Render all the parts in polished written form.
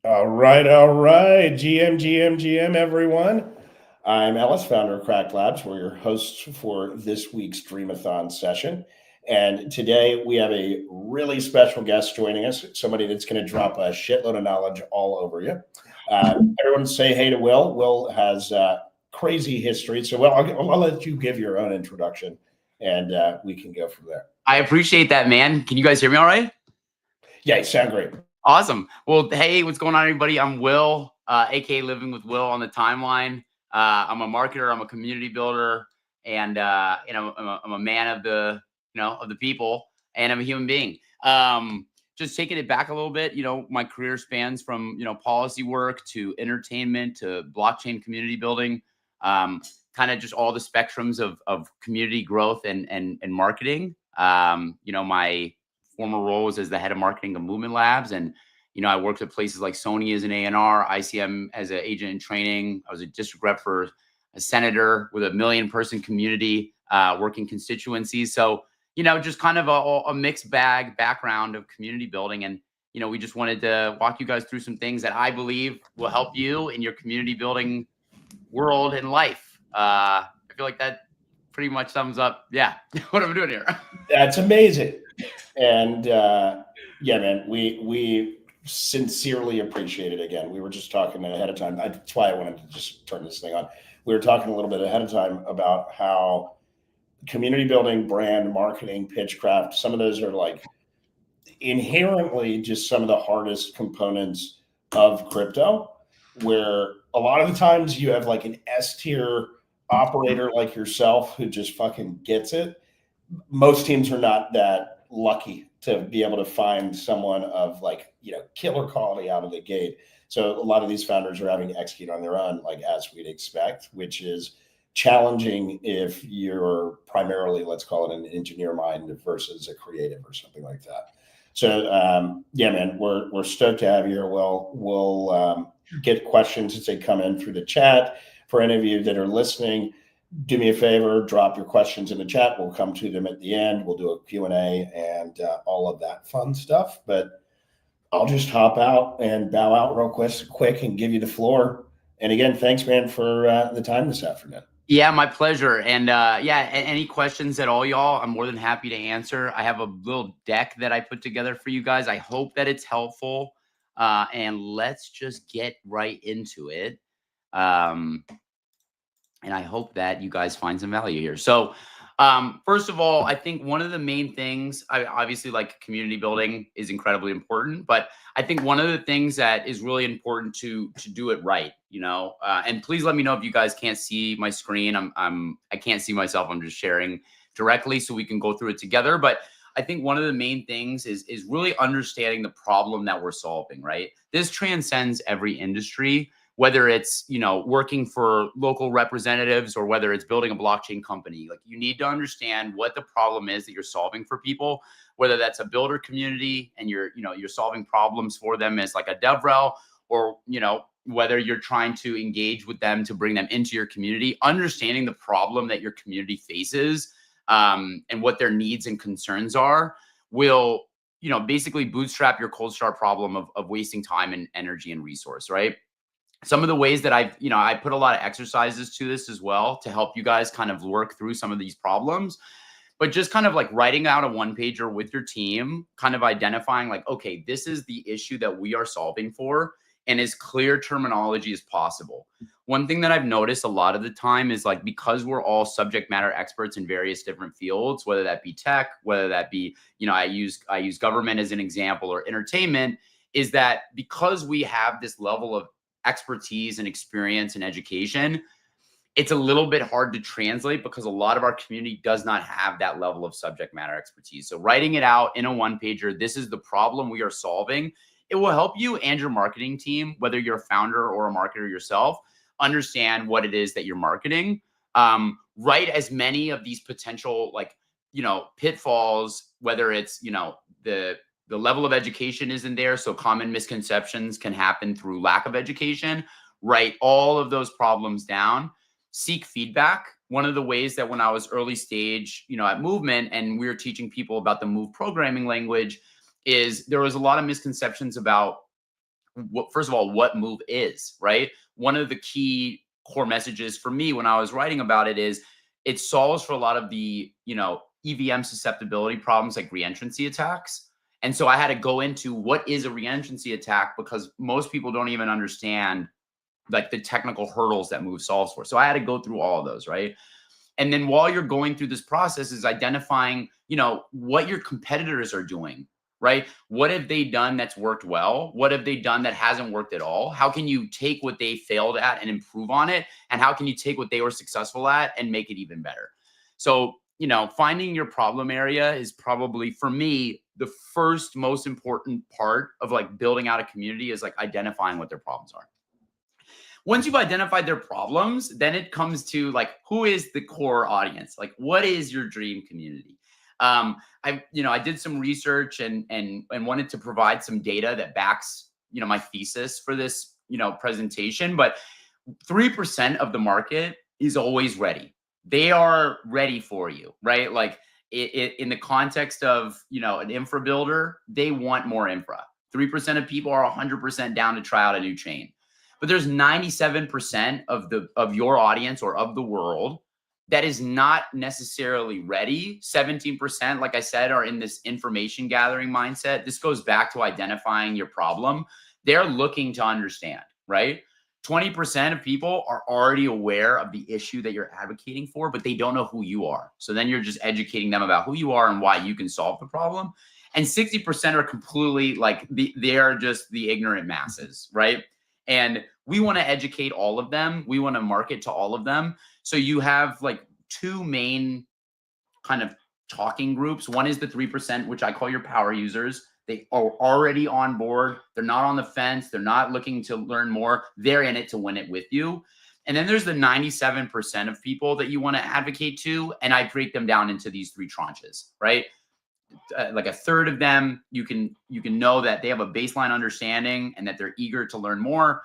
All right. GM, everyone. I'm Ellis, founder of Crack Labs. We're your hosts for this week's Dreamathon session. And today we have a really special guest joining us, somebody that's going to drop a shitload of knowledge all over you. Everyone say hey to Will. Will has crazy history. So, Will, I'll let you give your own introduction and we can go from there. I appreciate that, man. Can you guys hear me all right? Yeah, you sound great. Awesome. Well, hey, what's going on, everybody? I'm Will, aka Living with Will on the timeline. I'm a marketer. I'm a community builder, and I'm a man of the of the people, and I'm a human being. Just taking it back a little bit, my career spans from policy work to entertainment to blockchain community building, kind of just all the spectrums of community growth and marketing. My former role was as the head of marketing of Movement Labs. And, I worked at places like Sony as an A&R, ICM as an agent in training. I was a district rep for a senator with a 1 million person community, working constituencies. So, just kind of a mixed bag background of community building. And, we just wanted to walk you guys through some things that I believe will help you in your community building world and life. I feel like that pretty much sums up, what I'm doing here. That's amazing. And yeah, man, we sincerely appreciate it. Again, we were just talking ahead of time. That's why I wanted to just turn this thing on. We were talking a little bit ahead of time about how community building, brand marketing, pitchcraft, some of those are like inherently just some of the hardest components of crypto, where a lot of the times you have like an S tier operator like yourself who just fucking gets it. Most teams are not that lucky to be able to find someone of like, killer quality out of the gate. So a lot of these founders are having to execute on their own, like as we'd expect, which is challenging if you're primarily, let's call it an engineer mind versus a creative or something like that. So yeah, man, we're stoked to have you here. We'll get questions as they come in through the chat. For any of you that are listening, do me a favor, drop your questions in the chat. We'll come to them at the end. We'll do a Q&A and all of that fun stuff. But I'll just hop out and bow out real quick and give you the floor. And again, thanks, man, for the time this afternoon. Yeah, my pleasure. And any questions at all, y'all, I'm more than happy to answer. I have a little deck that I put together for you guys. I hope that it's helpful. And let's just get right into it. And I hope that you guys find some value here. So first of all, I think one of the main things, obviously like community building is incredibly important, but I think one of the things that is really important to do it right, and please let me know if you guys can't see my screen. I can't see myself. I'm just sharing directly so we can go through it together. But I think one of the main things is really understanding the problem that we're solving, right? This transcends every industry, whether it's, working for local representatives or whether it's building a blockchain company. Like, you need to understand what the problem is that you're solving for people, whether that's a builder community and you're solving problems for them as like a DevRel, or, whether you're trying to engage with them to bring them into your community. Understanding the problem that your community faces and what their needs and concerns are will, basically bootstrap your cold start problem of wasting time and energy and resource, right? Some of the ways that I put a lot of exercises to this as well to help you guys kind of work through some of these problems, but just kind of like writing out a one pager with your team, kind of identifying like, okay, this is the issue that we are solving for, and as clear terminology as possible. One thing that I've noticed a lot of the time is like, because we're all subject matter experts in various different fields, whether that be tech, whether that be, I use government as an example, or entertainment, is that because we have this level of expertise and experience and education, it's a little bit hard to translate because a lot of our community does not have that level of subject matter expertise. So writing it out in a one pager, this is the problem we are solving. It will help you and your marketing team, whether you're a founder or a marketer yourself, understand what it is that you're marketing. Write as many of these potential pitfalls, whether it's, the level of education isn't there, so common misconceptions can happen through lack of education. Write all of those problems down. Seek feedback. One of the ways that when I was early stage, at Movement, and we were teaching people about the Move programming language, is there was a lot of misconceptions about first of all, what Move is, right? One of the key core messages for me when I was writing about it is it solves for a lot of the, EVM susceptibility problems like reentrancy attacks. And so I had to go into what is a reentrancy attack, because most people don't even understand like the technical hurdles that Move solves for. So I had to go through all of those, right? And then while you're going through this process is identifying, what your competitors are doing, right? What have they done that's worked well? What have they done that hasn't worked at all? How can you take what they failed at and improve on it? And how can you take what they were successful at and make it even better? So, finding your problem area is probably, for me, the first most important part of like building out a community is like identifying what their problems are. Once you've identified their problems, then it comes to like, who is the core audience? Like, what is your dream community? I did some research and wanted to provide some data that backs, my thesis for this, presentation. But 3% of the market is always ready. They are ready for you, right? Like in the context of, an infra builder, they want more infra. 3% of people are 100% down to try out a new chain. But there's 97% of your audience or of the world that is not necessarily ready. 17%, like I said, are in this information gathering mindset. This goes back to identifying your problem. They're looking to understand, right? 20% of people are already aware of the issue that you're advocating for, but they don't know who you are. So then you're just educating them about who you are and why you can solve the problem. And 60% are completely like, they're just the ignorant masses, right? And we want to educate all of them. We want to market to all of them. So you have like two main kind of talking groups. One is the 3%, which I call your power users. They are already on board. They're not on the fence. They're not looking to learn more. They're in it to win it with you. And then there's the 97% of people that you want to advocate to. And I break them down into these three tranches, right? Like a third of them, you can know that they have a baseline understanding and that they're eager to learn more.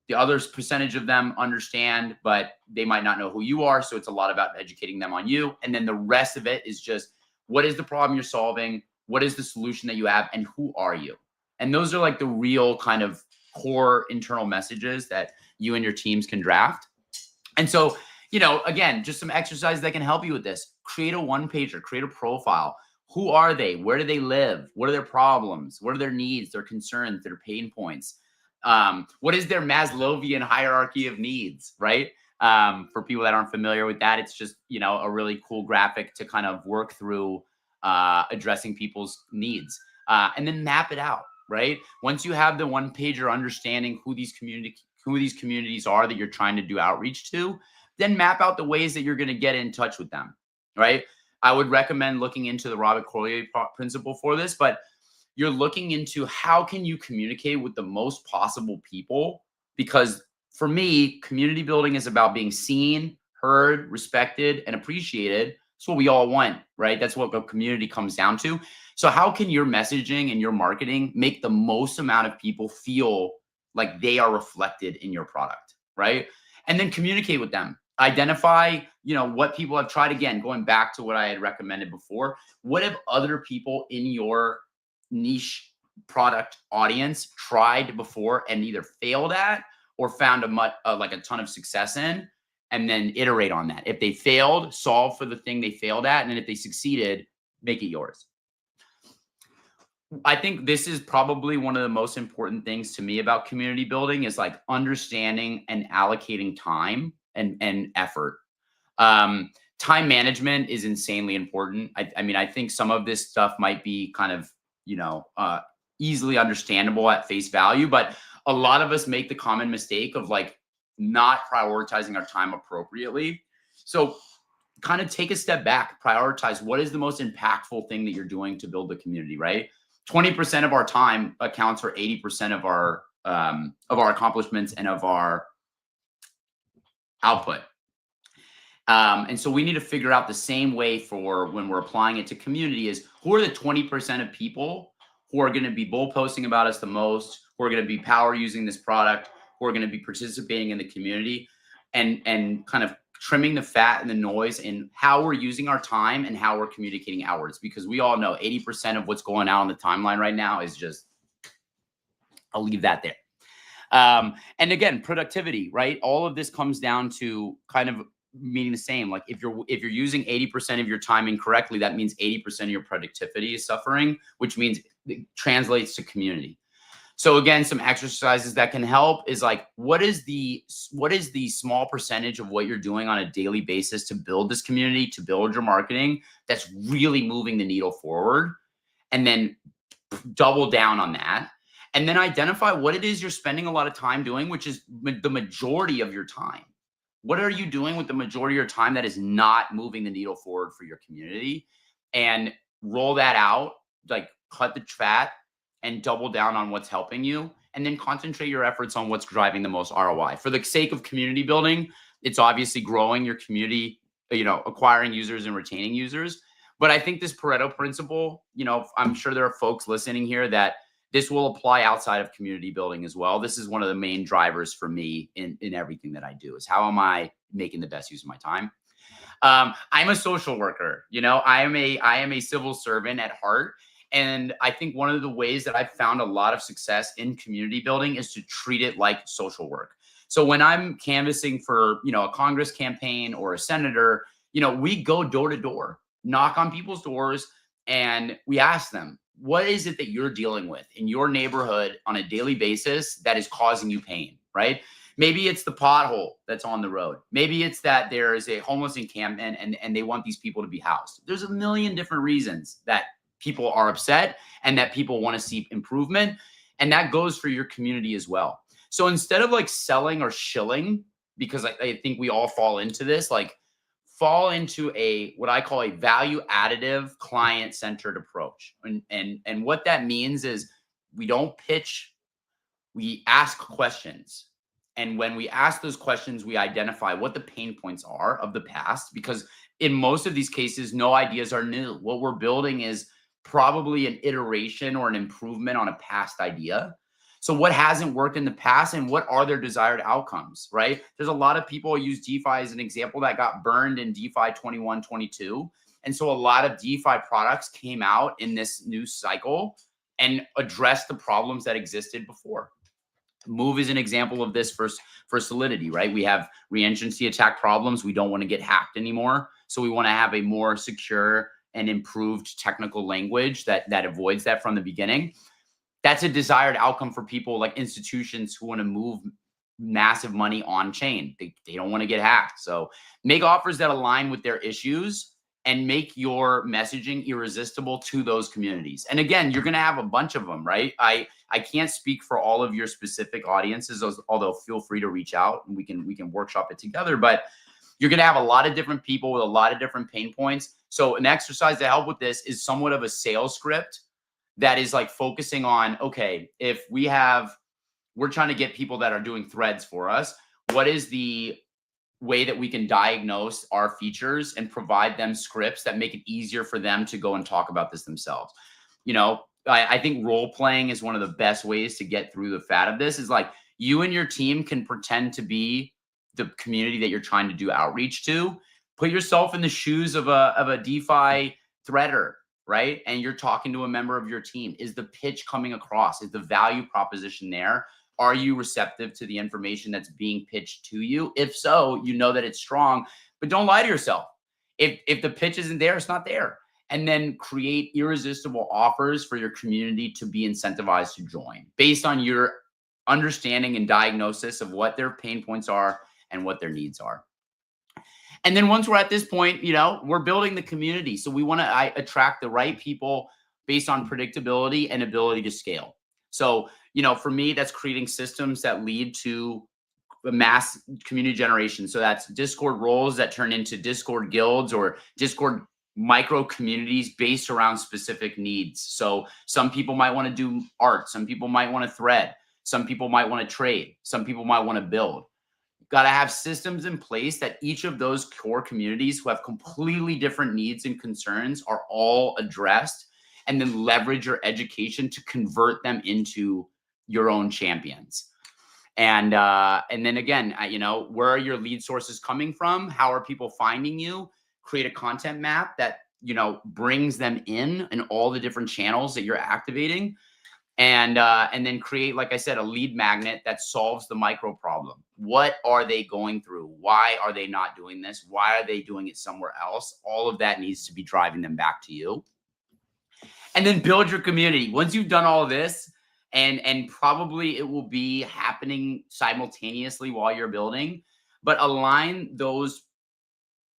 The other percentage of them understand, but they might not know who you are. So it's a lot about educating them on you. And then the rest of it is just, what is the problem you're solving? What is the solution that you have? And who are you? And those are like the real kind of core internal messages that you and your teams can draft. And so, again, just some exercises that can help you with this. Create a one-pager, create a profile. Who are they? Where do they live? What are their problems? What are their needs, their concerns, their pain points? What is their Maslowian hierarchy of needs, right? For people that aren't familiar with that, it's just, a really cool graphic to kind of work through addressing people's needs, and then map it out, right? Once you have the one pager understanding who these communities are that you're trying to do outreach to, then map out the ways that you're going to get in touch with them, right? I would recommend looking into the Robert Collier principle for this, but you're looking into how can you communicate with the most possible people? Because for me, community building is about being seen, heard, respected, and appreciated. That's what we all want, right? That's what a community comes down to. So how can your messaging and your marketing make the most amount of people feel like they are reflected in your product, right? And then communicate with them. Identify, what people have tried. Again, going back to what I had recommended before, what have other people in your niche product audience tried before and either failed at or found a ton of success in, and then iterate on that. If they failed, solve for the thing they failed at, and then if they succeeded, make it yours. I think this is probably one of the most important things to me about community building is like understanding and allocating time and effort. Time management is insanely important. I mean, I think some of this stuff might be kind of, easily understandable at face value, but a lot of us make the common mistake of like not prioritizing our time appropriately. So kind of take a step back, prioritize what is the most impactful thing that you're doing to build the community, right? 20% of our time accounts for 80% of our accomplishments and of our output. And so we need to figure out the same way for when we're applying it to community is who are the 20% of people who are going to be bull posting about us the most, who are going to be power using this product, who are going to be participating in the community, and kind of trimming the fat and the noise in how we're using our time and how we're communicating outwards. Because we all know 80% of what's going on the timeline right now is just, I'll leave that there. And again, productivity, right? All of this comes down to kind of meaning the same. Like if you're using 80% of your time incorrectly, that means 80% of your productivity is suffering, which means it translates to community. So again, some exercises that can help is like, what is the small percentage of what you're doing on a daily basis to build this community, to build your marketing that's really moving the needle forward, and then double down on that. And then identify what it is you're spending a lot of time doing, which is the majority of your time. What are you doing with the majority of your time that is not moving the needle forward for your community? And roll that out, like cut the fat and double down on what's helping you. And then concentrate your efforts on what's driving the most ROI. For the sake of community building, it's obviously growing your community, acquiring users and retaining users. But I think this Pareto principle, I'm sure there are folks listening here that this will apply outside of community building as well. This is one of the main drivers for me in everything that I do, is how am I making the best use of my time? I'm a social worker. I am a civil servant at heart. And I think one of the ways that I've found a lot of success in community building is to treat it like social work. So when I'm canvassing for, a Congress campaign or a senator, we go door to door, knock on people's doors, and we ask them, what is it that you're dealing with in your neighborhood on a daily basis that is causing you pain, right? Maybe it's the pothole that's on the road. Maybe it's that there is a homeless encampment and they want these people to be housed. There's a million different reasons that people are upset and that people want to see improvement. And that goes for your community as well. So instead of like selling or shilling, because I think we all fall into this, like fall into what I call a value additive client-centered approach. And what that means is we don't pitch, we ask questions. And when we ask those questions, we identify what the pain points are of the past, because in most of these cases, no ideas are new. What we're building is probably an iteration or an improvement on a past idea. So what hasn't worked in the past and what are their desired outcomes, right? There's a lot of people use DeFi as an example that got burned in DeFi 21, 22. And so a lot of DeFi products came out in this new cycle and addressed the problems that existed before. Move is an example of this for Solidity, right? We have reentrancy attack problems. We don't want to get hacked anymore. So we want to have a more secure and improved technical language that avoids that from the beginning. That's a desired outcome for people like institutions who want to move massive money on chain. They don't want to get hacked. So make offers that align with their issues and make your messaging irresistible to those communities. And again, you're going to have a bunch of them, right? I can't speak for all of your specific audiences, although feel free to reach out and we can workshop it together. But you're going to have a lot of different people with a lot of different pain points. So an exercise to help with this is somewhat of a sales script that is like focusing on, okay, if we're trying to get people that are doing threads for us, what is the way that we can diagnose our features and provide them scripts that make it easier for them to go and talk about this themselves? I think role playing is one of the best ways to get through the fat of this. Is like you and your team can pretend to be the community that you're trying to do outreach to. Put yourself in the shoes of a DeFi threader, right? And you're talking to a member of your team. Is the pitch coming across? Is the value proposition there? Are you receptive to the information that's being pitched to you? If so, you know that it's strong, but don't lie to yourself. If the pitch isn't there, it's not there. And then create irresistible offers for your community to be incentivized to join based on your understanding and diagnosis of what their pain points are and what their needs are. And then once we're at this point, we're building the community. So we want to attract the right people based on predictability and ability to scale. So, for me, that's creating systems that lead to mass community generation. So that's Discord roles that turn into Discord guilds or Discord micro communities based around specific needs. So some people might want to do art. Some people might want to thread. Some people might want to trade. Some people might want to build. Got to have systems in place that each of those core communities who have completely different needs and concerns are all addressed, and then leverage your education to convert them into your own champions. And then again, where are your lead sources coming from? How are people finding you? Create a content map that, brings them in all the different channels that you're activating. and then create, like I said, a lead magnet that solves the micro problem. What are they going through? Why are they not doing this? Why are they doing it somewhere else? All of that needs to be driving them back to you. And then build your community. Once you've done all of this, and probably it will be happening simultaneously while you're building, but align those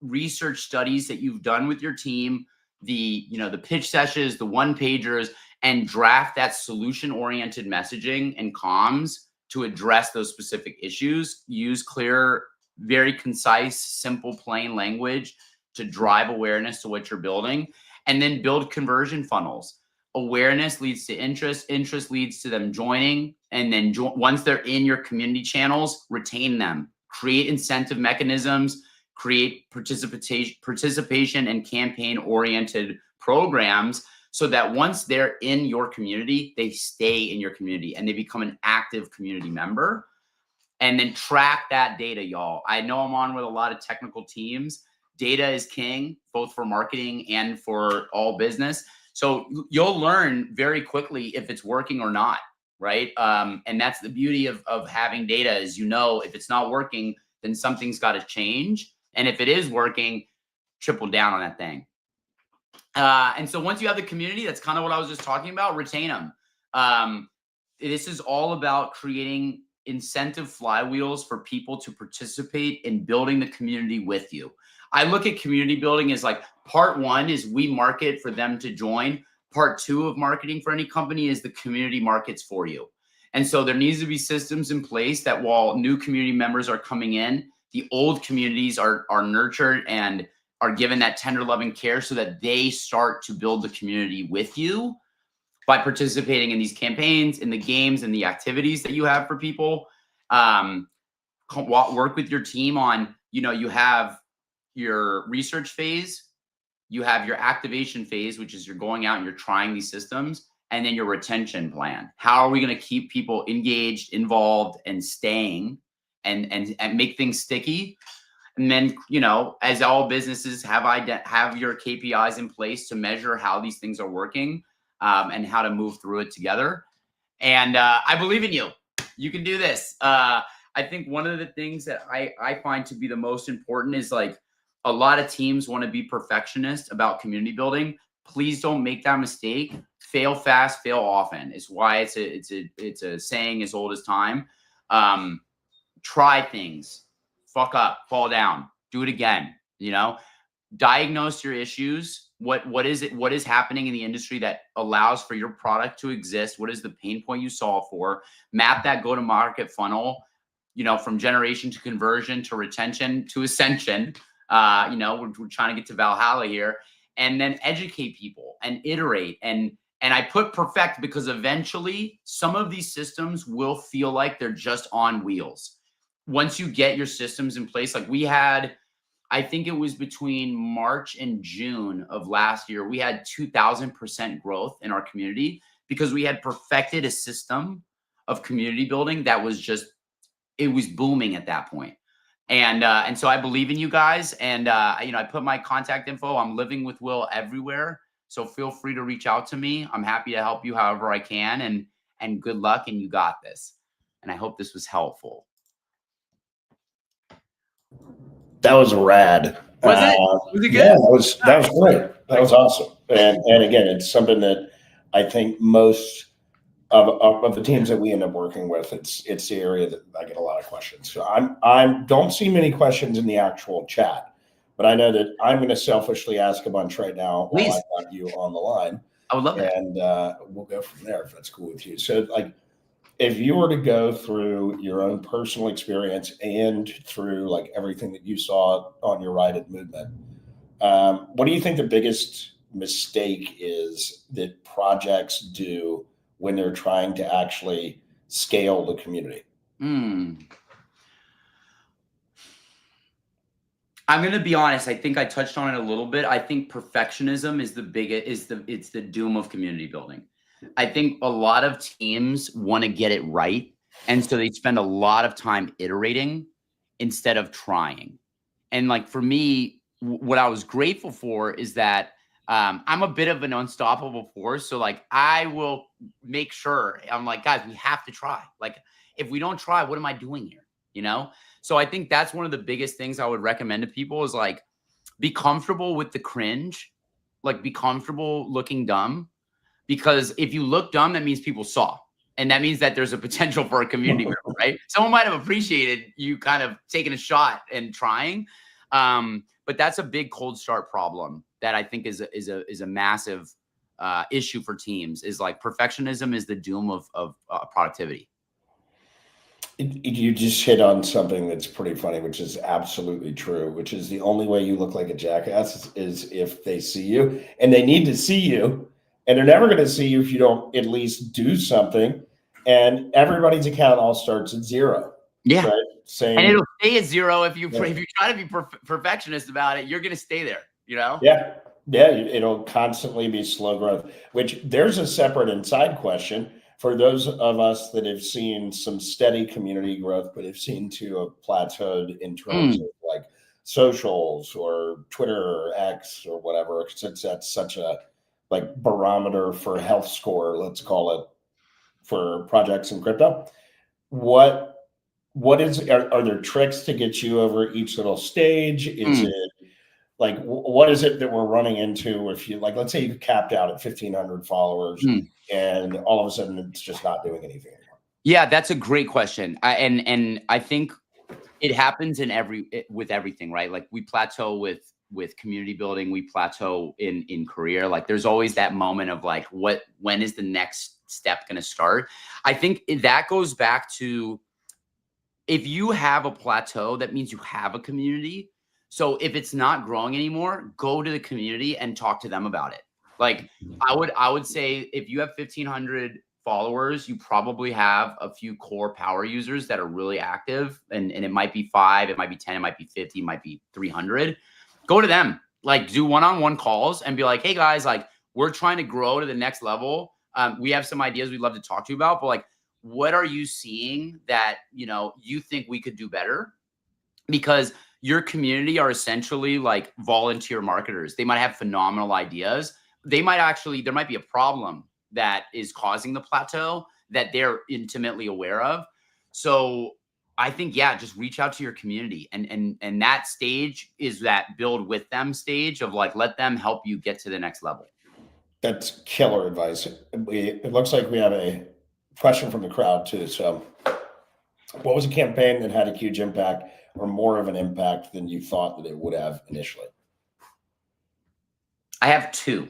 research studies that you've done with your team, the pitch sessions, the one pagers, and draft that solution oriented messaging and comms to address those specific issues. Use clear, very concise, simple, plain language to drive awareness to what you're building, and then build conversion funnels. Awareness leads to interest, interest leads to them joining, and then once they're in your community channels, retain them. Create incentive mechanisms, create participation and campaign oriented programs so that once they're in your community, they stay in your community and they become an active community member. And then track that data, y'all. I know I'm on with a lot of technical teams. Data is king, both for marketing and for all business. So you'll learn very quickly if it's working or not, right? And that's the beauty of having data is, if it's not working, then something's got to change. And if it is working, triple down on that thing. And so once you have the community, that's kind of what I was just talking about, retain them. This is all about creating incentive flywheels for people to participate in building the community with you. I look at community building as like part one is we market for them to join. Part two of marketing for any company is the community markets for you. And so there needs to be systems in place that while new community members are coming in, the old communities are nurtured and are given that tender loving care so that they start to build the community with you by participating in these campaigns, in the games and the activities that you have for people. Work with your team on, you have your research phase, you have your activation phase, which is you're going out and you're trying these systems, and then your retention plan. How are we going to keep people engaged, involved, and staying and make things sticky? And then, as all businesses have your KPIs in place to measure how these things are working and how to move through it together. And I believe in you. You can do this. I think one of the things that I find to be the most important is like a lot of teams want to be perfectionist about community building. Please don't make that mistake. Fail fast, fail often. It's why it's a saying as old as time. Try things. Fuck up, fall down, do it again, diagnose your issues. What is happening in the industry that allows for your product to exist? What is the pain point you solve for? Map that go-to-market funnel, from generation to conversion to retention to ascension. We're trying to get to Valhalla here, and then educate people and iterate. And I put perfect because eventually some of these systems will feel like they're just on wheels. Once you get your systems in place, like we had, I think it was between March and June of last year, we had 2,000% growth in our community because we had perfected a system of community building that was it was booming at that point. And so I believe in you guys. And, I put my contact info. I'm living with Will everywhere. So feel free to reach out to me. I'm happy to help you however I can, and good luck. And you got this. And I hope this was helpful. That was rad. Was it? Was it good? Yeah, that was great. That was awesome. And again, it's something that I think most of the teams that we end up working with, it's the area that I get a lot of questions. So I don't see many questions in the actual chat, but I know that I'm going to selfishly ask a bunch right now while I've got you on the line. I would love that. And we'll go from there if that's cool with you. So like, if you were to go through your own personal experience and through like everything that you saw on your ride at Movement, what do you think the biggest mistake is that projects do when they're trying to actually scale the community? I'm going to be honest. I think I touched on it a little bit. I think perfectionism is it's the doom of community building. I think a lot of teams want to get it right. And so they spend a lot of time iterating instead of trying. And like for me, what I was grateful for is that I'm a bit of an unstoppable force. So like, I will make sure I'm like, guys, we have to try. Like, if we don't try, what am I doing here? You know? So I think that's one of the biggest things I would recommend to people is like, be comfortable with the cringe, like be comfortable looking dumb, because if you look dumb, that means people saw. And that means that there's a potential for a community member, right? Someone might have appreciated you kind of taking a shot and trying. But that's a big cold start problem that I think is a massive issue for teams. Is like perfectionism is the doom of productivity. You just hit on something that's pretty funny, which is absolutely true, which is the only way you look like a jackass is if they see you, and they need to see you, and they're never going to see you if you don't at least do something. And everybody's account all starts at zero. Yeah. Right? And it'll stay at zero if you try to be perfectionist about it. You're going to stay there, you know? Yeah. Yeah. It'll constantly be slow growth, which there's a separate inside question for those of us that have seen some steady community growth, but have seen to a plateaued in terms of like socials or Twitter or X or whatever, since that's such a like barometer for health score, let's call it, for projects in crypto. What are there tricks to get you over each little stage? Is it like, what is it that we're running into if you, like, let's say you capped out at 1,500 followers and all of a sudden it's just not doing anything anymore? Yeah, that's a great question. And I think it happens with everything, right? Like we plateau with community building, we plateau in career. Like there's always that moment of like, when is the next step going to start? I think that goes back to, if you have a plateau, that means you have a community. So if it's not growing anymore, go to the community and talk to them about it. Like I would say if you have 1,500 followers, you probably have a few core power users that are really active, and it might be 5, it might be 10, it might be 50, it might be 300. Go to them, like do one-on-one calls and be like, hey guys, like we're trying to grow to the next level. We have some ideas we'd love to talk to you about, but like, what are you seeing that, you think we could do better? Because your community are essentially like volunteer marketers. They might have phenomenal ideas. There might be a problem that is causing the plateau that they're intimately aware of. So I think, just reach out to your community, and that stage is that build with them stage of like, let them help you get to the next level. That's killer advice. It looks like we have a question from the crowd too. So what was a campaign that had a huge impact or more of an impact than you thought that it would have initially? I have 2.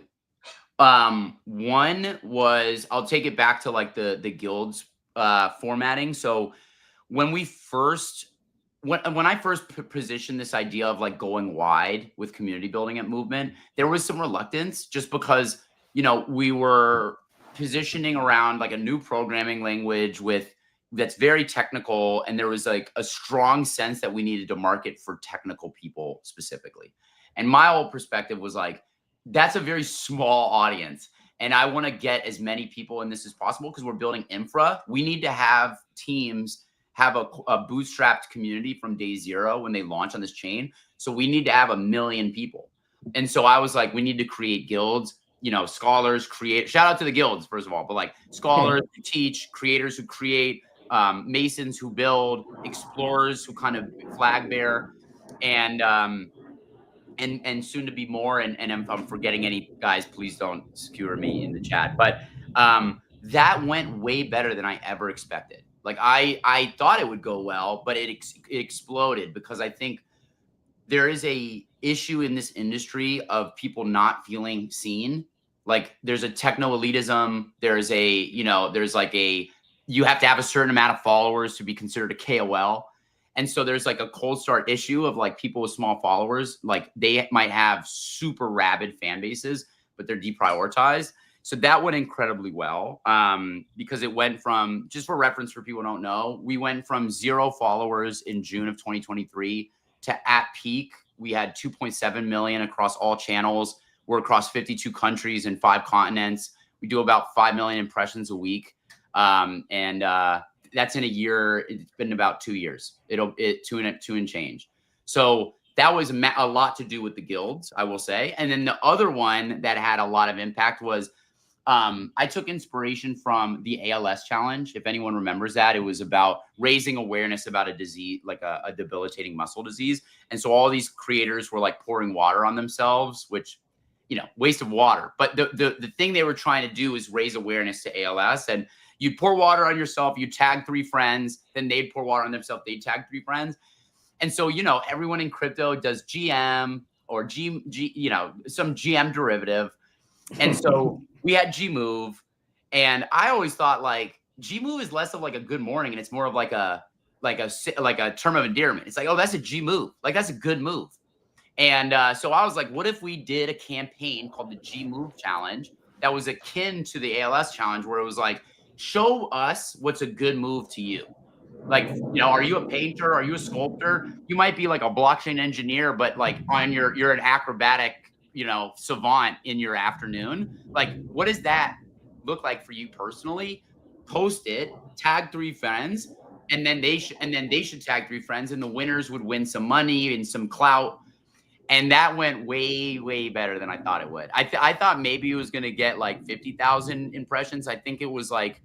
One was, I'll take it back to like the guilds formatting. So when I first positioned this idea of like going wide with community building at Movement, there was some reluctance just because, we were positioning around like a new programming language that's very technical. And there was like a strong sense that we needed to market for technical people specifically. And my whole perspective was like, that's a very small audience. And I want to get as many people in this as possible because we're building infra. We need to have teams have a bootstrapped community from day zero when they launch on this chain. So we need to have 1 million people. And so I was like, we need to create guilds, scholars, shout out to the guilds, first of all, but like scholars who teach, creators who create, masons who build, explorers who kind of flag bear, and soon to be more. And if I'm forgetting any, guys, please don't skewer me in the chat. But that went way better than I ever expected. Like I thought it would go well, but it exploded because I think there is a issue in this industry of people not feeling seen. Like there's a techno elitism. There's you have to have a certain amount of followers to be considered a KOL. And so there's like a cold start issue of like people with small followers, like they might have super rabid fan bases, but they're deprioritized. So that went incredibly well because it went from, just for reference for people who don't know, we went from 0 followers in June of 2023 to at peak, we had 2.7 million across all channels. We're across 52 countries and 5 continents. We do about 5 million impressions a week. That's in a year. It's been about 2 years. Two and change. So that was a lot to do with the guilds, I will say. And then the other one that had a lot of impact was I took inspiration from the ALS challenge. If anyone remembers that, it was about raising awareness about a disease, like a debilitating muscle disease. And so all these creators were like pouring water on themselves, which, waste of water. But the thing they were trying to do is raise awareness to ALS. And you'd pour water on yourself, you tag 3 friends, then they'd pour water on themselves, they'd tag 3 friends. And so, everyone in crypto does GM or some GM derivative. And so we had G move, and I always thought like G move is less of like a good morning, and it's more of like a term of endearment. It's like, oh, that's a G move, like that's a good move. And so I was like, what if we did a campaign called the G move challenge that was akin to the ALS challenge, where it was like, show us what's a good move to you. Like, are you a painter? Are you a sculptor? You might be like a blockchain engineer, but like you're an acrobatic savant in your afternoon. Like, what does that look like for you personally? Post it, tag 3 friends, and then they should tag 3 friends, and the winners would win some money and some clout. And that went way, way better than I thought it would. I thought maybe it was going to get like 50,000 impressions. I think it was like,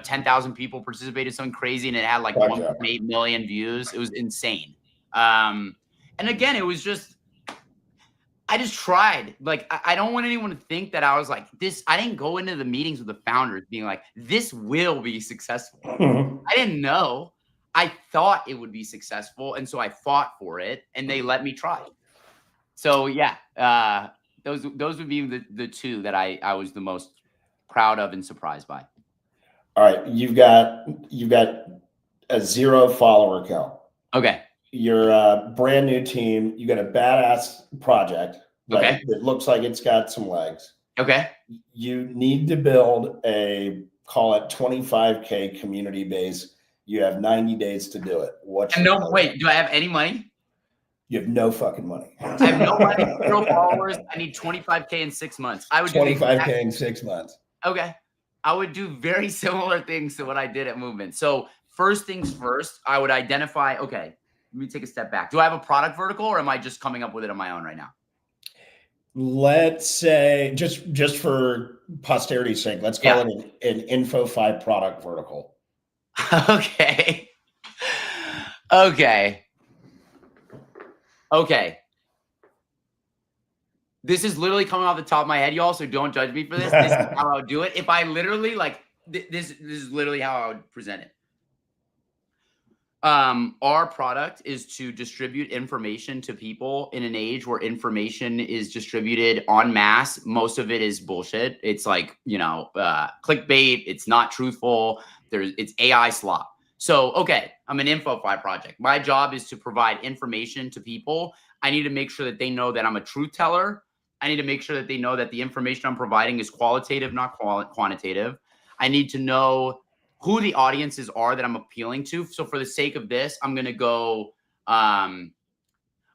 10,000 people participated, something crazy, and it had like 1.8 million views. It was insane. And again, it was just, I just tried. Like, I don't want anyone to think that I was like this. I didn't go into the meetings with the founders being like, this will be successful. I didn't know. I thought it would be successful. And so I fought for it, and they let me try. So yeah, those would be the 2 that I was the most proud of and surprised by. All right. You've got a 0 follower count. Okay. You're a brand new team. You got a badass project. Right? Okay. It looks like it's got some legs. Okay. You need to build call it 25K community base. You have 90 days to do it. Do I have any money? You have no fucking money. I have no money, 0 followers. I need 25K in 6 months. I would 25K in 6 months. Okay. I would do very similar things to what I did at Movement. So first things first, I would identify, okay, let me take a step back. Do I have a product vertical, or am I just coming up with it on my own right now? Let's say, just for posterity's sake, let's call it an InfoFi product vertical. Okay. Okay. This is literally coming off the top of my head, y'all, so don't judge me for this. This is how I would do it. If I literally, this is literally how I would present it. Our product is to distribute information to people in an age where information is distributed en masse. Most of it is bullshit. It's like, clickbait. It's not truthful. It's AI slop. So, okay, I'm an InfoFi project. My job is to provide information to people. I need to make sure that they know that I'm a truth teller. I need to make sure that they know that the information I'm providing is qualitative, not quantitative. I need to know who the audiences are that I'm appealing to. So for the sake of this, I'm going to go, I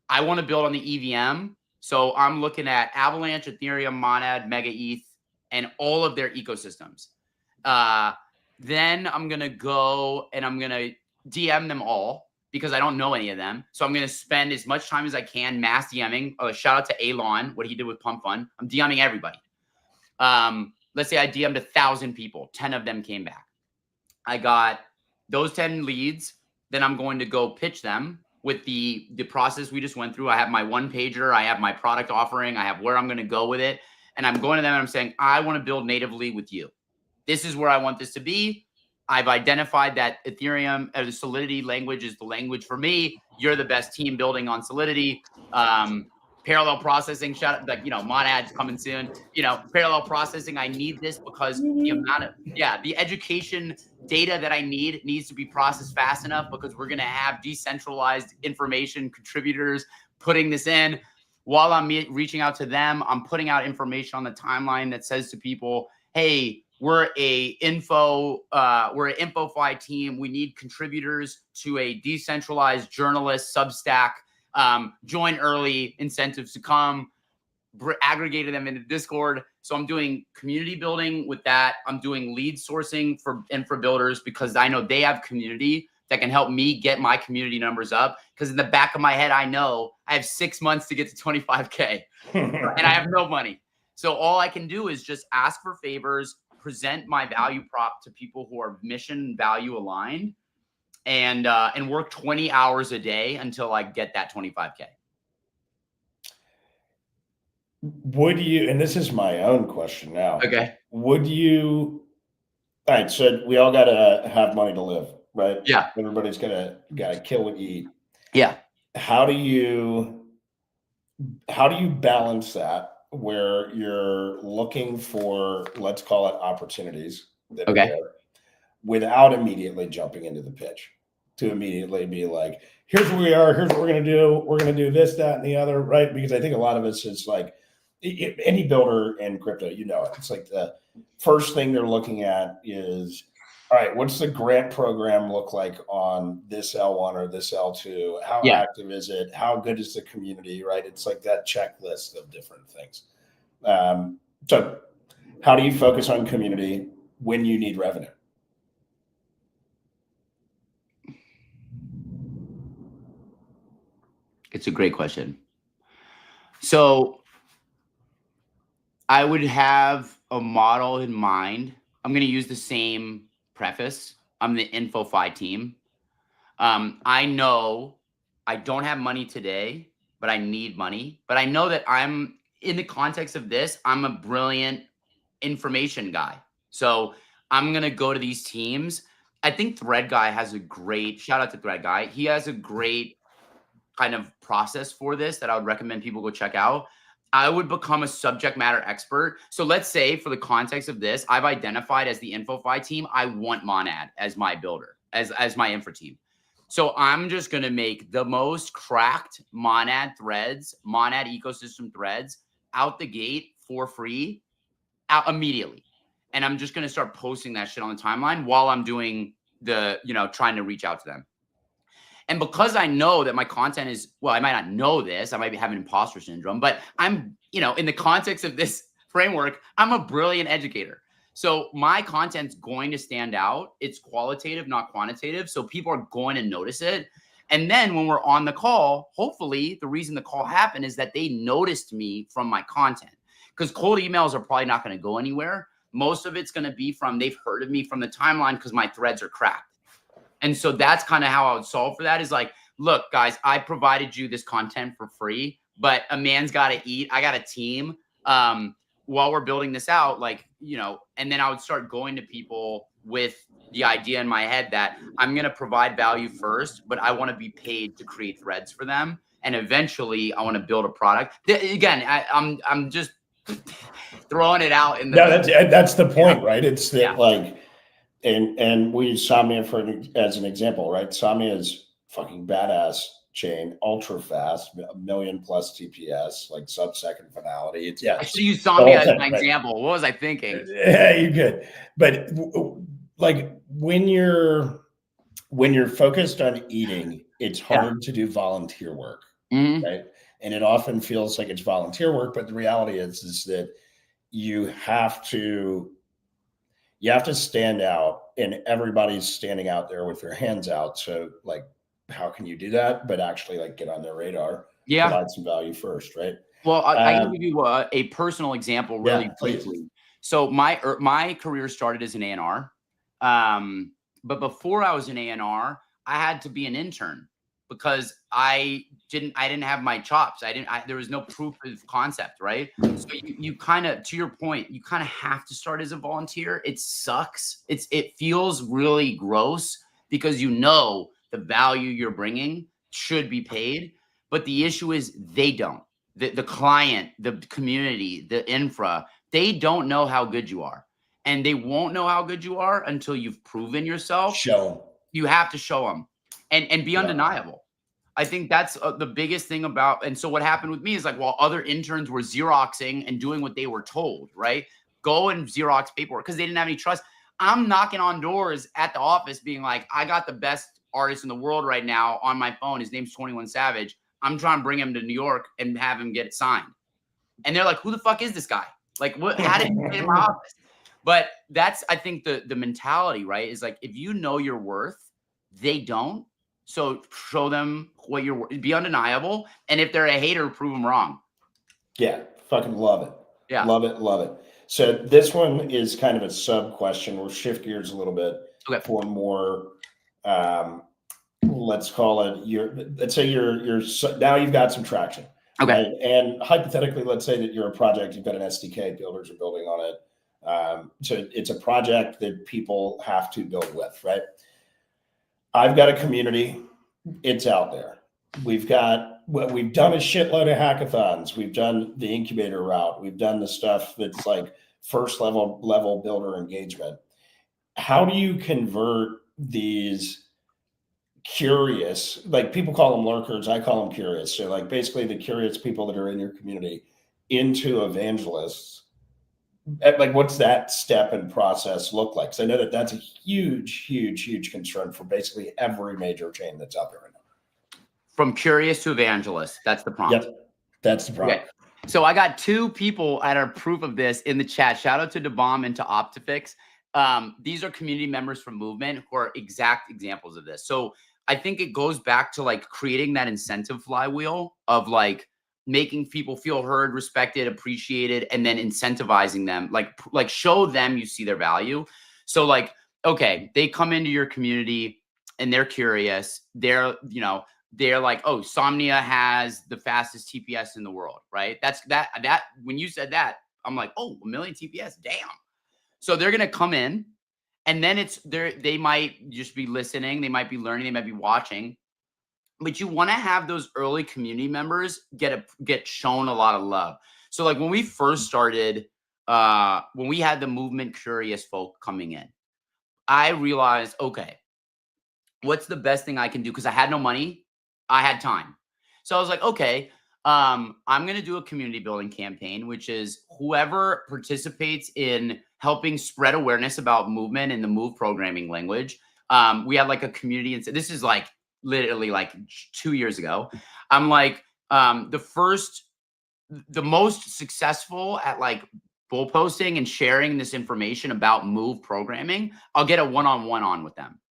want to build on the EVM. So I'm looking at Avalanche, Ethereum, Monad, Mega ETH, and all of their ecosystems. Then I'm going to go and I'm going to DM them all, because I don't know any of them. So I'm going to spend as much time as I can mass DMing. Shout out to Elon, what he did with Pump Fund. I'm DMing everybody. Let's say I DM'd 1,000 people. 10 of them came back. I got those 10 leads. Then I'm going to go pitch them with the process we just went through. I have my 1-pager. I have my product offering. I have where I'm going to go with it. And I'm going to them and I'm saying, I want to build natively with you. This is where I want this to be. I've identified that Ethereum, the Solidity language, is the language for me. You're the best team building on Solidity. Parallel processing, Monad's coming soon. Parallel processing, I need this because the amount of, the education data that I need needs to be processed fast enough, because we're going to have decentralized information contributors putting this in. While I'm reaching out to them, I'm putting out information on the timeline that says to people, hey, we're an InfoFi team. We need contributors to a decentralized journalist Substack. Join early, incentives to come, aggregated them into Discord. So I'm doing community building with that. I'm doing lead sourcing for infra builders, because I know they have community that can help me get my community numbers up. Because in the back of my head, I know I have 6 months to get to 25K and I have no money. So all I can do is just ask for favors, present my value prop to people who are mission and value aligned, and work 20 hours a day until I get that 25K. Would you, and this is my own question now. Okay. Would you, all right, so we all got to have money to live, right? Yeah. Everybody's got to kill what you eat. Yeah. How do you balance that where you're looking for, let's call it opportunities that are there, without immediately jumping into the pitch, to immediately be like, here's where we are, here's what we're going to do. We're going to do this, that, and the other, right? Because I think a lot of us, it's like any builder in crypto, you know it. It's like the first thing they're looking at is, all right, what's the grant program look like on this L1 or this L2? How active is it? How good is the community, right? It's like that checklist of different things. So how do you focus on community when you need revenue? It's a great question. So I would have a model in mind. I'm going to use the same preface. I'm the InfoFi team. I know I don't have money today, but I need money. But I know that I'm, in the context of this, I'm a brilliant information guy. So I'm going to go to these teams. I think Thread Guy has a great, shout out to Thread Guy. He has a great kind of process for this that I would recommend people go check out. I would become a subject matter expert. So let's say, for the context of this, I've identified as the InfoFi team, I want Monad as my builder, as my infra team. So I'm just going to make the most cracked Monad threads, Monad ecosystem threads out the gate for free, out immediately. And I'm just going to start posting that shit on the timeline while I'm doing the, trying to reach out to them. And because I know that my content is, well, I might not know this, I might be having imposter syndrome, but I'm, in the context of this framework, I'm a brilliant educator. So my content's going to stand out. It's qualitative, not quantitative. So people are going to notice it. And then when we're on the call, hopefully the reason the call happened is that they noticed me from my content, because cold emails are probably not going to go anywhere. Most of it's going to be from, they've heard of me from the timeline because my threads are cracked. And so that's kind of how I would solve for that, is like, look, guys, I provided you this content for free, but a man's got to eat. I got a team while we're building this out, and then I would start going to people with the idea in my head that I'm going to provide value first, but I want to be paid to create threads for them. And eventually I want to build a product. Again, I'm just throwing it out in the. No, that's the point, right? It's that And we use Somnia as an example, right? Somnia is fucking badass chain, ultra fast, 1 million plus TPS, like sub-second finality. It's I should use Somnia as my example. What was I thinking? Yeah, you're good. But like when you're focused on eating, it's hard to do volunteer work, right? And it often feels like it's volunteer work, but the reality is that you have to stand out, and everybody's standing out there with their hands out. So like, how can you do that? But actually like get on their radar, provide some value first, right? Well, I can give you a personal example really quickly. So my career started as an A&R. But before I was an A&R, I had to be an intern because I didn't have my chops. There was no proof of concept, right? So you kind of, to your point, you kind of have to start as a volunteer. It sucks. It feels really gross because the value you're bringing should be paid. But the issue is they don't. The client, the community, the infra, they don't know how good you are. And they won't know how good you are until you've proven yourself. Show. You have to show them and be undeniable. I think that's the biggest thing about, and so what happened with me is like, while other interns were Xeroxing and doing what they were told, right? Go and Xerox paperwork because they didn't have any trust. I'm knocking on doors at the office being like, I got the best artist in the world right now on my phone. His name's 21 Savage. I'm trying to bring him to New York and have him get it signed. And they're like, who the fuck is this guy? Like, what? How did you get in my office? But that's, I think, the mentality, right? Is like, if you know your worth, they don't. So show them what you're, be undeniable. And if they're a hater, prove them wrong. Yeah, fucking love it. Yeah. Love it, love it. So this one is kind of a sub question. We'll shift gears a little bit for more, let's call it let's say you're now you've got some traction. Okay. Right? And hypothetically, let's say that you're a project, you've got an SDK, builders are building on it. So it's a project that people have to build with, right? I've got a community, it's out there. We've done a shitload of hackathons. We've done the incubator route. We've done the stuff that's like first level builder engagement. How do you convert these curious, like people call them lurkers, I call them curious. So like basically the curious people that are in your community into evangelists? Like what's that step and process look like? Because I know that that's a huge concern for basically every major chain that's out there right now. From curious to evangelist. That's the prompt. Yep, that's the prompt. Okay. So I got 2 people that are proof of this in the chat. Shout out to DeBomb and to Optifix. These are community members from Movement who are exact examples of this. So I think it goes back to like creating that incentive flywheel of like making people feel heard, respected, appreciated, and then incentivizing them, like show them you see their value. So like, okay, they come into your community and they're curious. They're like, oh, Somnia has the fastest TPS in the world, right? That when you said that, I'm like, oh, 1 million TPS, damn. So they're gonna come in, and then they might just be listening, they might be learning, they might be watching. But you want to have those early community members get shown a lot of love. So like when we first started, when we had the Movement curious folk coming in, I realized, okay, what's the best thing I can do? Because I had no money, I had time. So I was like, okay, I'm going to do a community building campaign, which is whoever participates in helping spread awareness about Movement and the Move programming language. We had like a community, and this is like literally like 2 years ago. I'm like, the most successful at like bull posting and sharing this information about Move programming, I'll get a one-on-one on with them.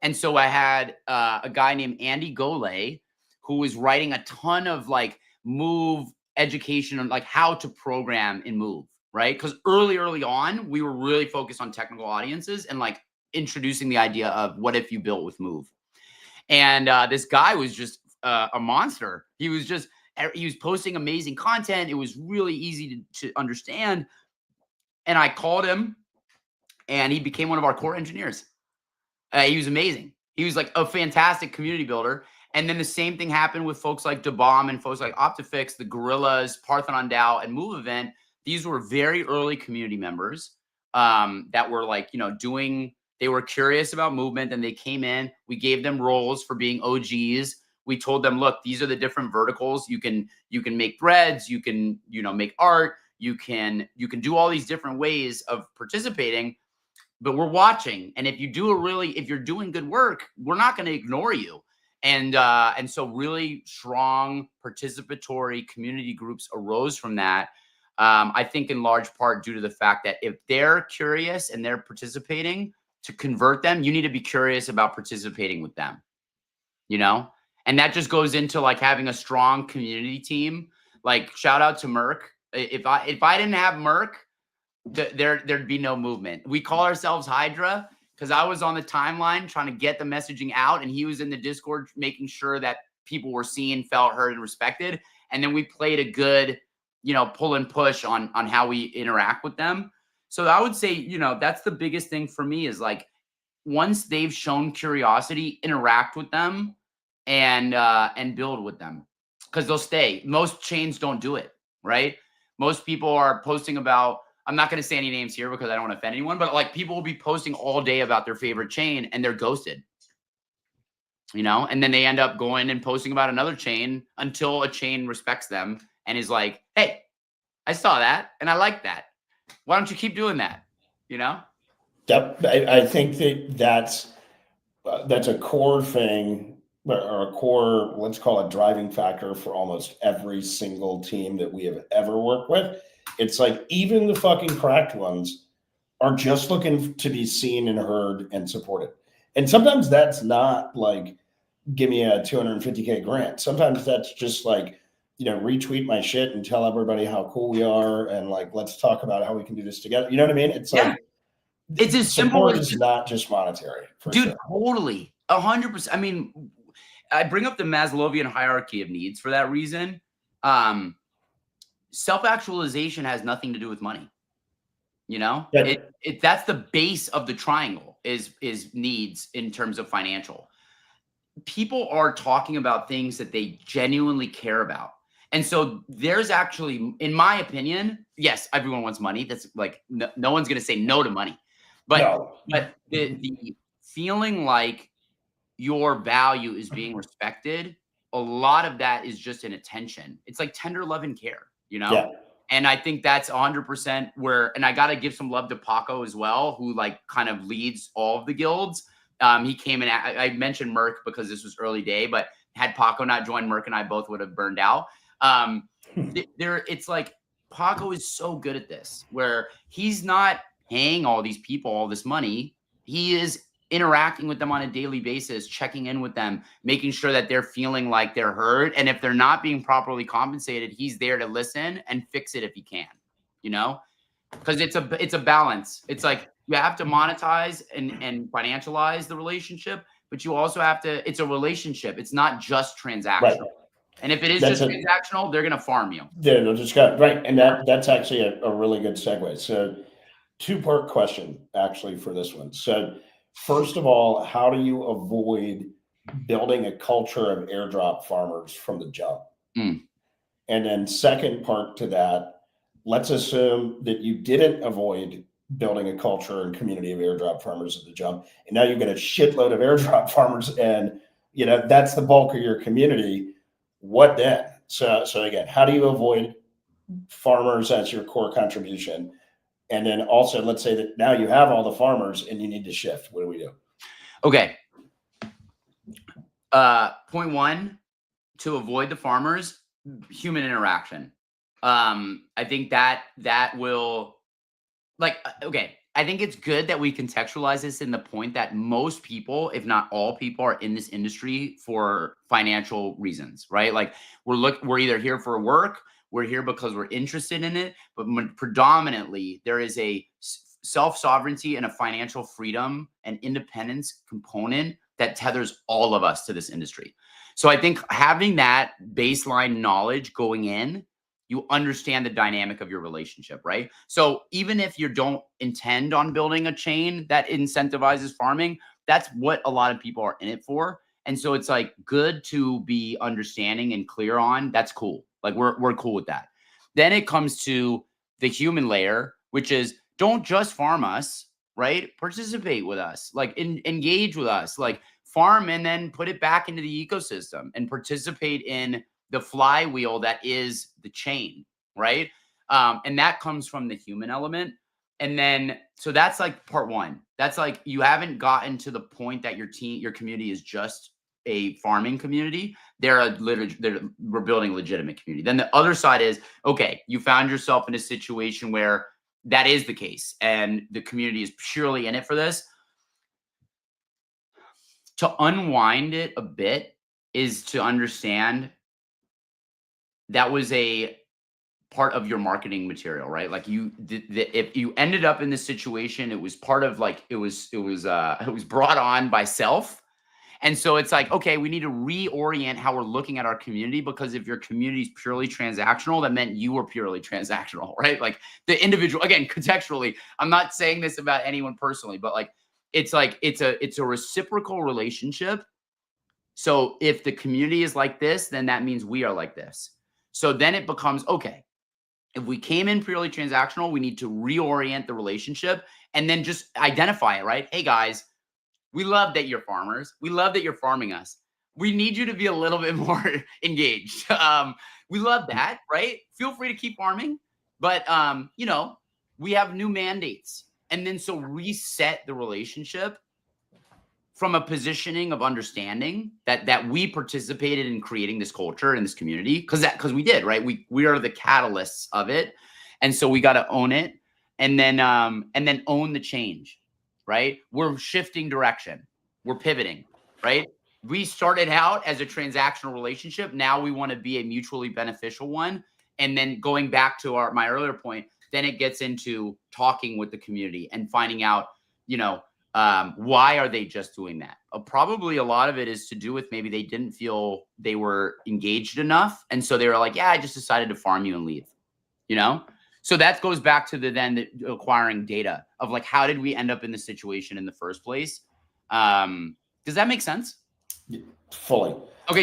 And so I had a guy named Andy Golay who was writing a ton of like Move education on like how to program in Move, right? Because early on, we were really focused on technical audiences and like introducing the idea of what if you built with Move. And this guy was just a monster. He was posting amazing content. It was really easy to understand. And I called him and he became one of our core engineers. He was amazing. He was like a fantastic community builder. And then the same thing happened with folks like DeBomb and folks like Optifix, the Gorillas, Parthenon DAO, and Move Event. These were very early community members that were like, they were curious about Movement and they came in. We gave them roles for being OGs. We told them, look, these are the different verticals. You can make threads, you can, make art, you can do all these different ways of participating, but we're watching. And if you're doing good work, we're not going to ignore you. And so really strong participatory community groups arose from that. I think in large part due to the fact that if they're curious and they're participating, to convert them, you need to be curious about participating with them, and that just goes into like having a strong community team. Like shout out to Merck. If I didn't have Merck, there'd be no Movement. We call ourselves Hydra because I was on the timeline trying to get the messaging out, and he was in the Discord making sure that people were seen, felt heard, and respected. And then we played a good, pull and push on how we interact with them. So I would say, that's the biggest thing for me is like, once they've shown curiosity, interact with them and build with them because they'll stay. Most chains don't do it, right? Most people are posting about, I'm not going to say any names here because I don't want to offend anyone, but like people will be posting all day about their favorite chain and they're ghosted, and then they end up going and posting about another chain until a chain respects them and is like, hey, I saw that and I like that. Why don't you keep doing that? Yep. I think that's a core thing or a core, let's call it driving factor for almost every single team that we have ever worked with. It's like even the fucking cracked ones are just looking to be seen and heard and supported. And sometimes that's not like, give me a 250K grant. Sometimes that's just like, retweet my shit and tell everybody how cool we are. And like, let's talk about how we can do this together. You know what I mean? It's like, it's as simple support as is not just monetary. Dude, sure. Totally. 100%. I mean, I bring up the Maslowian hierarchy of needs for that reason. Self-actualization has nothing to do with money. Yeah. That's the base of the triangle is needs in terms of financial. People are talking about things that they genuinely care about. And so there's actually, in my opinion, yes, everyone wants money. That's like, no one's going to say no to money. But the feeling like your value is being respected, a lot of that is just an attention. It's like tender love and care, Yeah. And I think that's 100% where, and I got to give some love to Paco as well, who like kind of leads all of the guilds. He came in, I mentioned Merck because this was early day, but had Paco not joined, Merck and I both would have burned out. It's like Paco is so good at this, where he's not paying all these people all this money. He is interacting with them on a daily basis, checking in with them, making sure that they're feeling like they're heard. And if they're not being properly compensated, he's there to listen and fix it if he can, because it's a balance. It's like you have to monetize and financialize the relationship, but you also have to, it's a relationship. It's not just transactional. Right. And if it is just transactional, they're going to farm you. Yeah, they'll just go, right. And that's actually a really good segue. So 2-part question actually for this one. So first of all, how do you avoid building a culture of airdrop farmers from the jump? And then second part to that, let's assume that you didn't avoid building a culture and community of airdrop farmers at the jump, and now you've got a shitload of airdrop farmers, and that's the bulk of your community. What then? So again, how do you avoid farmers as your core contribution? And then also, let's say that now you have all the farmers and you need to shift. What do we do? Okay. Point 1, to avoid the farmers, human interaction. I think that will, okay, I think it's good that we contextualize this in the point that most people, if not all people, are in this industry for financial reasons, right? Like we're either here for work, we're here because we're interested in it, but predominantly there is a self-sovereignty and a financial freedom and independence component that tethers all of us to this industry. So I think having that baseline knowledge going in, you understand the dynamic of your relationship, right? So even if you don't intend on building a chain that incentivizes farming, that's what a lot of people are in it for. And so it's like good to be understanding and clear on. That's cool. Like we're cool with that. Then it comes to the human layer, which is don't just farm us, right? Participate with us, like engage with us, like farm and then put it back into the ecosystem and participate in the flywheel that is the chain, right? And that comes from the human element. And then, so that's like part 1. That's like, you haven't gotten to the point that your community is just a farming community. We're building a legitimate community. Then the other side is, okay, you found yourself in a situation where that is the case and the community is purely in it for this. To unwind it a bit is to understand that was a part of your marketing material, right? Like if you ended up in this situation, it was part of like, it was brought on by self. And so it's like, okay, we need to reorient how we're looking at our community, because if your community is purely transactional, that meant you were purely transactional, right? Like the individual, again, contextually, I'm not saying this about anyone personally, but like, it's a reciprocal relationship. So if the community is like this, then that means we are like this. So then it becomes, okay, if we came in purely transactional, we need to reorient the relationship and then just identify it, right? Hey guys, we love that you're farmers. We love that you're farming us. We need you to be a little bit more engaged. We love that, right? Feel free to keep farming, but we have new mandates. And then so reset the relationship from a positioning of understanding that we participated in creating this culture and this community, because we did, right? We are the catalysts of it. And so we got to own it and then own the change, right? We're shifting direction. We're pivoting, right? We started out as a transactional relationship. Now we want to be a mutually beneficial one. And then going back to my earlier point, then it gets into talking with the community and finding out, why are they just doing that? Probably a lot of it is to do with maybe they didn't feel they were engaged enough. And so they were like, yeah, I just decided to farm you and leave, So that goes back to the acquiring data of like, how did we end up in the situation in the first place? Does that make sense? Fully. Okay,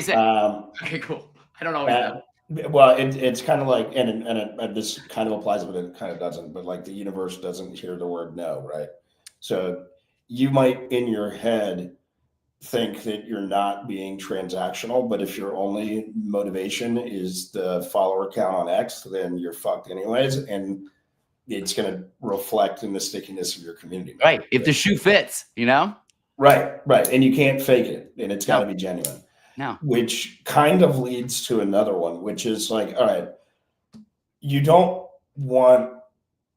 okay, cool. I don't always know. Well, it's kind of like, and this kind of applies, but it kind of doesn't. But like the universe doesn't hear the word no, right? So you might in your head think that you're not being transactional, but if your only motivation is the follower count on X, then you're fucked anyways, and it's going to reflect in the stickiness of your community. Right. If the shoe fits, Right. And you can't fake it, and it's got to be genuine. No. Which kind of leads to another one, which is like, all right, you don't want,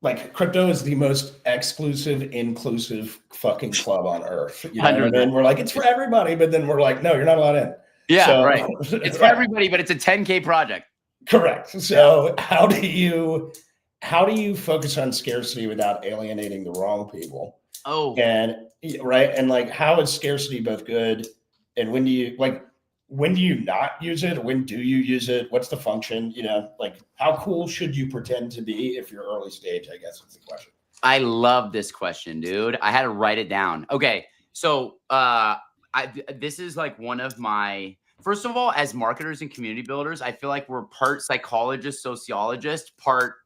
like, crypto is the most exclusive, inclusive fucking club on earth. And then we're like, it's for everybody, but then we're like, no, you're not allowed in. Yeah, right. It's for everybody, but it's a 10K project. Correct. So how do you focus on scarcity without alienating the wrong people? Oh, and right. And like, how is scarcity both good, and when do you not use it? When do you use it? What's the function? Like, how cool should you pretend to be if you're early stage, I guess is the question. I love this question, dude. I had to write it down. Okay. So this is like one of my, first of all, as marketers and community builders, I feel like we're part psychologist, sociologist, part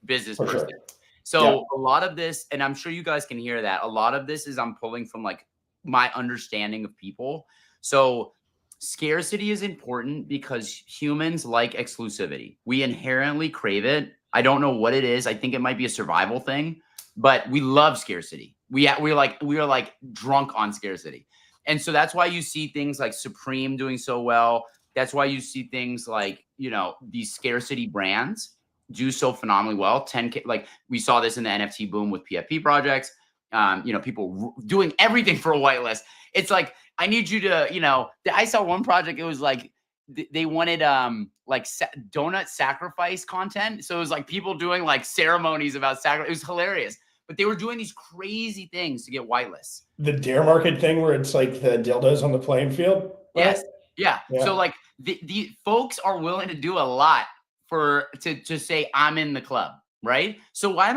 business person. Sure. So a lot of this, and I'm sure you guys can hear that, a lot of this is I'm pulling from like my understanding of people. So scarcity is important because humans like exclusivity. We inherently crave it. I don't know what it is. I think it might be a survival thing, but we love scarcity. We are like drunk on scarcity. And so that's why you see things like Supreme doing so well. That's why you see things like, these scarcity brands do so phenomenally well. 10K, like we saw this in the NFT boom with PFP projects. People doing everything for a whitelist. It's like, I need you to, I saw one project. It was like they wanted donut sacrifice content. So it was like people doing like ceremonies about sacrifice. It was hilarious. But they were doing these crazy things to get whitelists. The dare market thing where it's like the dildos on the playing field. Right? Yes. Yeah. So like the folks are willing to do a lot to say I'm in the club, right? So I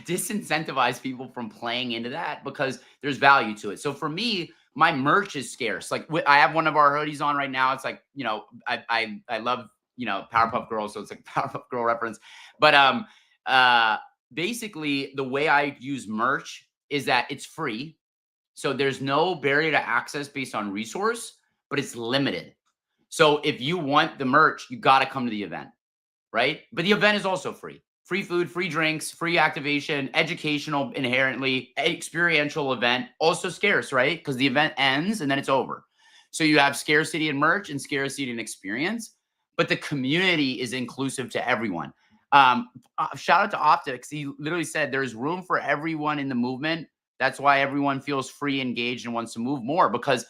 disincentivize people from playing into that because there's value to it. So for me, my merch is scarce. Like I have one of our hoodies on right now. It's like, I love, Powerpuff Girls. So it's like Powerpuff Girl reference. But basically the way I use merch is that it's free. So there's no barrier to access based on resource, but it's limited. So if you want the merch, you got to come to the event, right? But the event is also free. Free food, free drinks, free activation, educational, inherently experiential event, also scarce, right? Because the event ends and then it's over. So you have scarcity in merch and scarcity in experience, but the community is inclusive to everyone. Shout out to Optics. He literally said there's room for everyone in the movement. That's why everyone feels free, engaged, and wants to move more because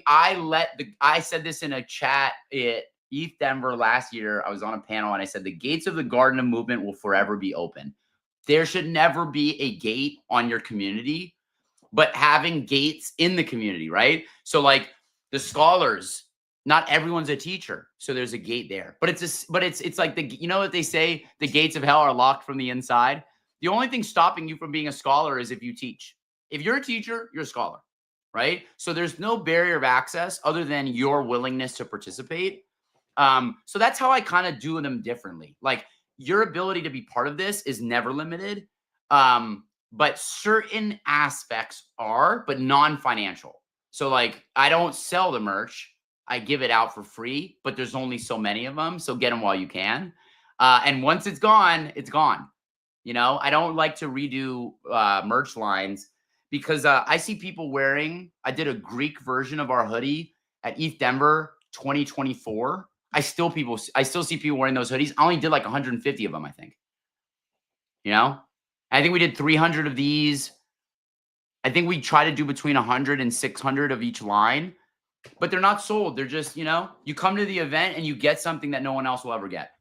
I said this in a chat at ETH Denver last year. I was on a panel and I said the gates of the Garden of Movement will forever be open. There should never be a gate on your community, but having gates in the community, right? So like the scholars, not everyone's a teacher, so there's a gate there. But it's like what they say, the gates of hell are locked from the inside. The only thing stopping you from being a scholar is if you teach. If you're a teacher, you're a scholar. Right? So there's no barrier of access other than your willingness to participate. So that's how I kind of do them differently. Like your ability to be part of this is never limited. But certain aspects are, but non-financial. So like I don't sell the merch. I give it out for free, but there's only so many of them. So get them while you can. And once it's gone, it's gone. I don't like to redo merch lines. Because I see people wearing, I did a Greek version of our hoodie at ETH Denver 2024. I still see people wearing those hoodies. I only did like 150 of them, I think. I think we did 300 of these. I think we try to do between 100 and 600 of each line, but they're not sold. They're just, you know, you come to the event and you get something that no one else will ever get.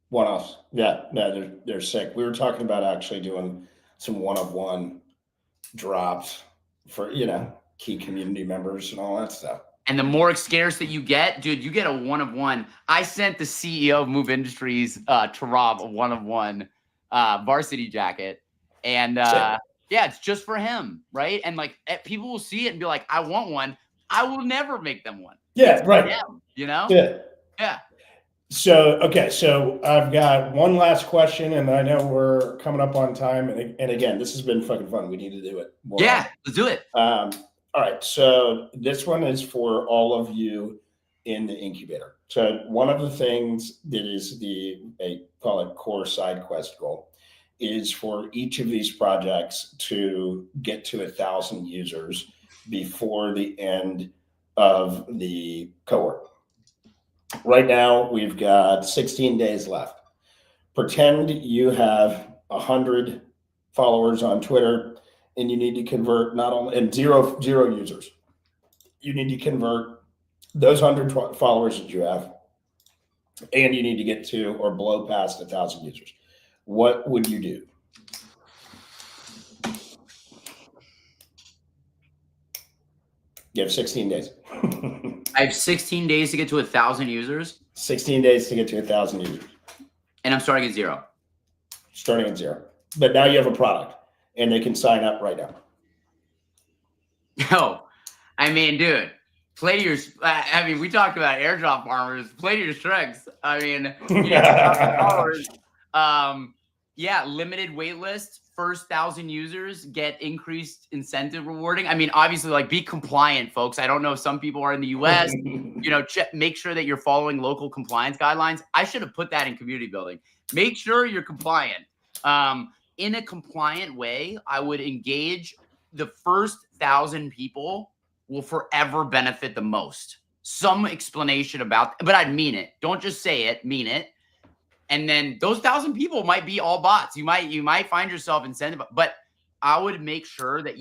One offs. Yeah, no, they're sick. We were talking about actually doing some one-of-one drops for, you know, key community members and all that stuff. And the more scarce that you get, dude, you get a one-of-one. I sent the CEO of Move Industries to Rob a one-of-one varsity jacket. And yeah, it's just for him, right? And like people will see it and be like, I want one. I will never make them one. Yeah, it's right. him, you know? Yeah. So, okay. So I've got one last question, and I know we're coming up on time. And again, this has been fucking fun. We need to do it more. Yeah, let's do it. All right. So this one is for all of you in the incubator. So one of the things that is call it core side quest goal is for each of these projects to get to 1,000 users before the end of the cohort. Right now, we've got 16 days left. Pretend you have 100 followers on Twitter and you need to convert not only and zero users. You need to convert those 100 followers that you have, and you need to get to or blow past 1,000 users. What would you do? You have 16 days. I have 16 days to get to 1,000 users. 16 days to get to 1,000 users. And I'm starting at zero. Starting at zero. But now you have a product and they can sign up right now. Yo, I mean, dude, play to your, I mean, we talked about airdrop farmers, play to your strengths. I mean, yeah, limited wait list, first 1,000 users get increased incentive rewarding. I mean, obviously, like, be compliant, folks. I don't know if some people are in the US, you know, make sure that you're following local compliance guidelines. I should have put that in community building. Make sure you're compliant. In a compliant way, I would engage the first 1,000 people will forever benefit the most. Some explanation about, but I'd mean it. Don't just say it, mean it. And then those 1,000 people might be all bots. You might find yourself incentive, but I would make sure that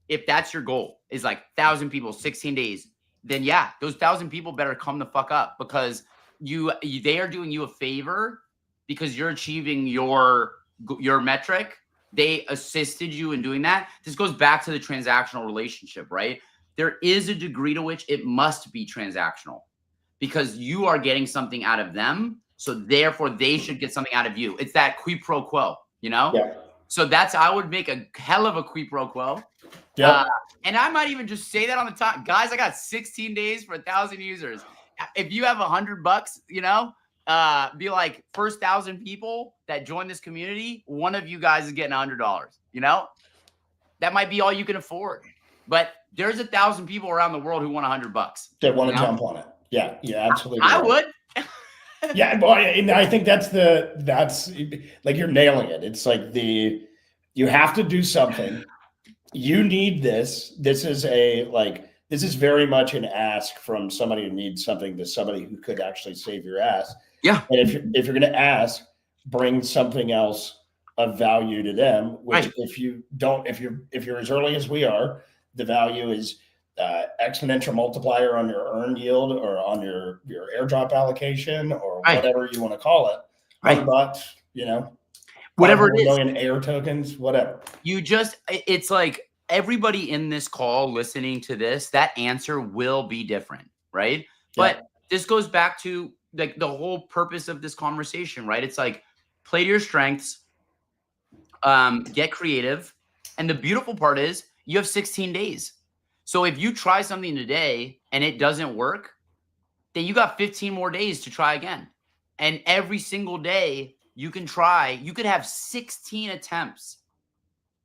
if that's your goal, is like 1,000 people, 16 days, then yeah, those 1,000 people better come the fuck up, because they are doing you a favor because you're achieving your metric. They assisted you in doing that. This goes back to the transactional relationship, right? There is a degree to which it must be transactional because you are getting something out of them. So therefore they should get something out of you. It's that qui pro quo, you know? Yeah. So I would make a hell of a qui pro quo. Yeah. And I might even just say that on the top. Guys, I got 16 days for 1,000 users. If you have $100, you know, be like, first 1,000 people that join this community, one of you guys is getting $100, you know? That might be all you can afford. But there's 1,000 people around the world who want $100. They want to jump on it. Yeah, absolutely. I would. Yeah, well, and I think that's like you're nailing it. It's like you have to do something. You need this. This is very much an ask from somebody who needs something to somebody who could actually save your ass. Yeah. And if you're going to ask, bring something else of value to them. Which right. if you're as early as we are, the value is exponential multiplier on your earned yield or on your airdrop allocation or right. whatever you want to call it. $100, you know, whatever it is, million air tokens, whatever. It's like everybody in this call listening to this, that answer will be different, right? Yeah. But this goes back to like the whole purpose of this conversation, right? It's like play to your strengths, get creative, and the beautiful part is you have 16 days. So if you try something today and it doesn't work, then you got 15 more days to try again. And every single day you can try, you could have 16 attempts,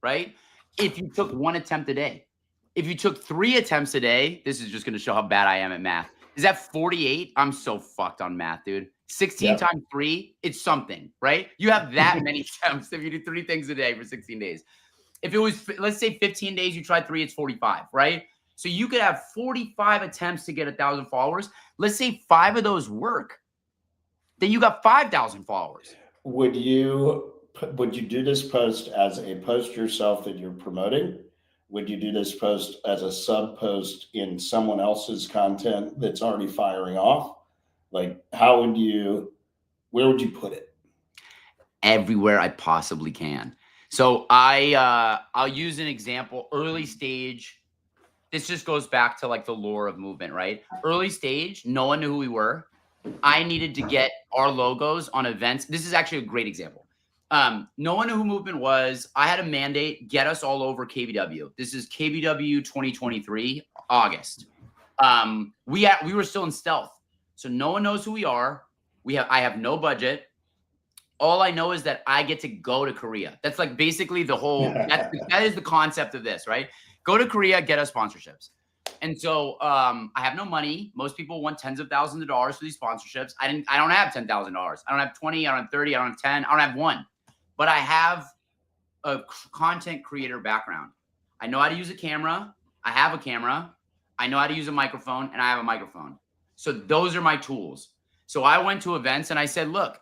right? If you took one attempt a day. If you took 3 attempts a day, this is just going to show how bad I am at math. Is that 48? I'm so fucked on math, dude. 16 times 3, it's something, right? You have that many attempts if you do 3 things a day for 16 days. If it was, let's say 15 days, you tried 3, it's 45, right? So you could have 45 attempts to get 1,000 followers. Let's say 5 of those work. Then you got 5,000 followers. Would you do this post as a post yourself that you're promoting, Would you do this post as a sub post in someone else's content that's already firing off? Like, where would you put it? Everywhere I possibly can. So I'll use an example. Early stage, this just goes back to like the lore of movement, right? Early stage, no one knew who we were. I needed to get our logos on events. This is actually a great example. No one knew who movement was. I had a mandate, get us all over KBW. This is KBW 2023, August. We were still in stealth. So no one knows who we are. I have no budget. All I know is that I get to go to Korea. That's like basically the whole, that is the concept of this, right? Go to Korea, get us sponsorships. And so I have no money. Most people want tens of thousands of dollars for these sponsorships. I don't have $10,000. I don't have 20, I don't have 30, I don't have 10, I don't have one. But I have a content creator background. I know how to use a camera. I have a camera. I know how to use a microphone, and I have a microphone. So those are my tools. So I went to events and I said, look,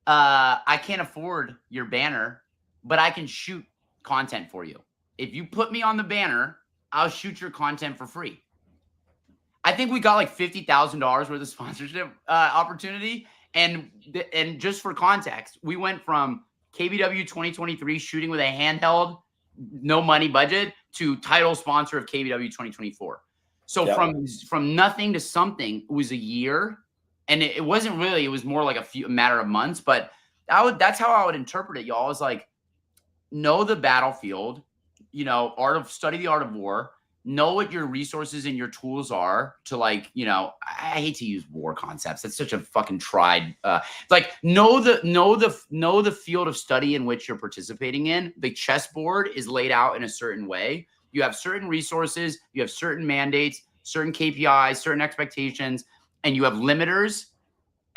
I can't afford your banner, but I can shoot content for you. If you put me on the banner, I'll shoot your content for free. I think we got like $50,000 worth of sponsorship opportunity. And just for context, we went from KBW 2023 shooting with a handheld, no money budget to title sponsor of KBW 2024. So from nothing to something, it was a year. And it wasn't really, it was more like a matter of months, but that's how I would interpret it, y'all. Is like, know the battlefield, study the art of war, know what your resources and your tools are to like, I hate to use war concepts. That's such a fucking tried, like know the field of study in which you're participating in. The chessboard is laid out in a certain way. You have certain resources, you have certain mandates, certain KPIs, certain expectations, and you have limiters,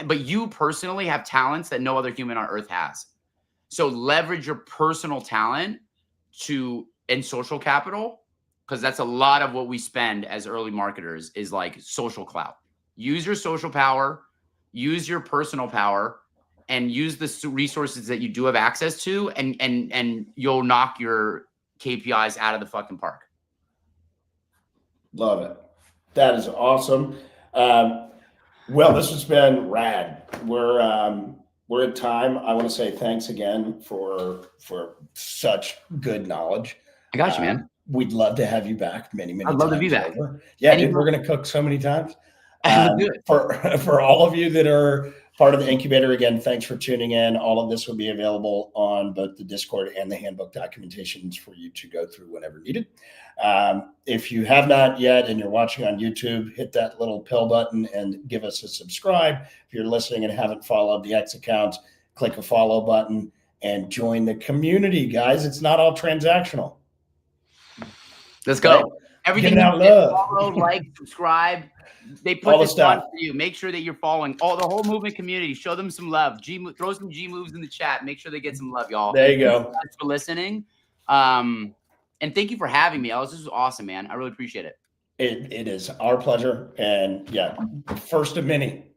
but you personally have talents that no other human on earth has. So leverage your personal talent and social capital, because that's a lot of what we spend as early marketers is like social clout. Use your social power, use your personal power, and use the resources that you do have access to, and you'll knock your KPIs out of the fucking park. Love it. That is awesome. Well, this has been rad. We're at time. I want to say thanks again for such good knowledge. I got you, man. We'd love to have you back many times. I'd love to be back. Yeah, dude, we're going to cook so many times. For all of you that are part of the incubator, again, thanks for tuning in. All of this will be available on both the Discord and the handbook documentations for you to go through whenever needed. If you have not yet and you're watching on YouTube, hit that little pill button and give us a subscribe. If you're listening and haven't followed the X account, click a follow button and join the community, guys. It's not all transactional. Let's go. Right? Everything out love. Follow, like, subscribe. They put this on for you. Make sure that you're following the whole movement community. Show them some love. Throw some G moves in the chat. Make sure they get some love, y'all. There you go. Thanks for listening. And thank you for having me, Ellis. This was awesome, man. I really appreciate it. It is our pleasure. And yeah, first of many.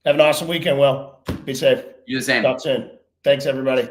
Have an awesome weekend, Will. Be safe. You the same. Talk soon. Thanks, everybody.